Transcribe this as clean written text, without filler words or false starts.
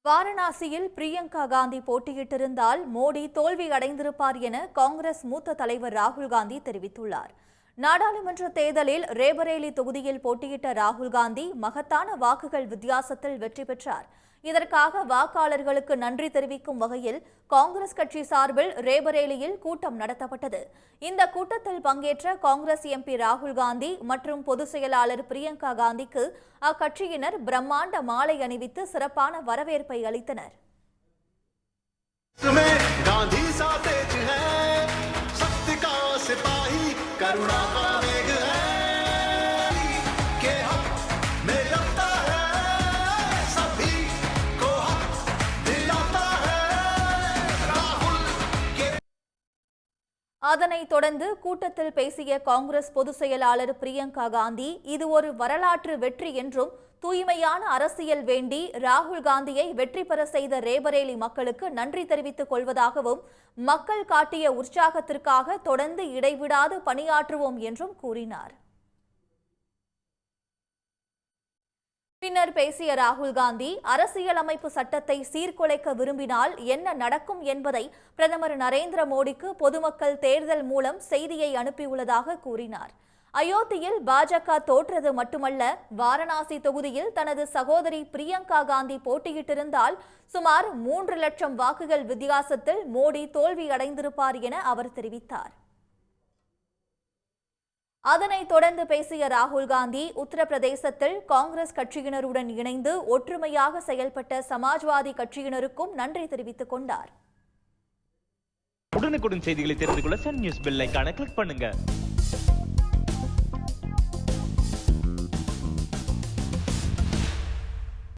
வாரணாசியில் பிரியங்கா காந்தி போட்டியிட்டிருந்தால் மோடி தோல்வி அடைந்திருப்பார் என காங்கிரஸ் மூத்த தலைவர் ராகுல் காந்தி தெரிவித்துள்ளார். நாடாளுமன்ற தேர்தலில் ரேபரேலி தொகுதியில் போட்டியிட்ட ராகுல் காந்தி மகத்தான வாக்குகள் வித்தியாசத்தில் வெற்றி பெற்றார். இதற்காக வாக்காளர்களுக்கு நன்றி தெரிவிக்கும் வகையில் காங்கிரஸ் கட்சி சார்பில் ரேபரேலியில் கூட்டம் நடத்தப்பட்டது. இந்த கூட்டத்தில் பங்கேற்ற காங்கிரஸ் எம்பி ராகுல் காந்தி மற்றும் பொதுச் செயலாளர் பிரியங்கா காந்திக்கு அக்கட்சியினர் பிரம்மாண்ட மாலை அணிவித்து சிறப்பான வரவேற்பை அளித்தனர். அதனைத் தொடர்ந்து கூட்டத்தில் பேசிய காங்கிரஸ் பொதுச் செயலாளர் பிரியங்கா காந்தி, இது ஒரு வரலாற்று வெற்றி என்றும் தூய்மையான அரசியல் வேண்டி ராகுல் காந்தியை வெற்றி பெற செய்த ரேபரேலி மக்களுக்கு நன்றி தெரிவித்துக் கொள்வதாகவும் மக்கள் காட்டிய உற்சாகத்திற்காக தொடர்ந்து இடைவிடாது பணியாற்றுவோம் என்றும் கூறினார். பின்னர் பேசிய ராகுல் காந்தி, அரசியலமைப்பு சட்டத்தை சீர்குலைக்க விரும்பினால் என்ன நடக்கும் என்பதை பிரதமர் நரேந்திர மோடிக்கு பொதுமக்கள் தேர்தல் மூலம் செய்தியை அனுப்பியுள்ளதாக கூறினார். அயோத்தியில் பாஜக தோற்றது மட்டுமல்ல, வாரணாசி தொகுதியில் தனது சகோதரி பிரியங்கா காந்தி போட்டியிட்டிருந்தால் சுமார் 3 லட்சம் வாக்குகள் வித்தியாசத்தில் மோடி தோல்வியடைந்திருப்பார் என அவர் தெரிவித்தார். அதனைத் தொடர்ந்து பேசிய ராகுல் காந்தி, உத்தரப்பிரதேசத்தில் காங்கிரஸ் கட்சியினருடன் இணைந்து ஒற்றுமையாக செயல்பட்ட சமாஜ்வாதி கட்சியினருக்கும் நன்றி தெரிவித்துக் கொண்டார். உடனுக்குடன் செய்திகளை தெரிந்து கொள்ள சன் நியூஸ் பெல் ஐகானை கிளிக் பண்ணுங்க.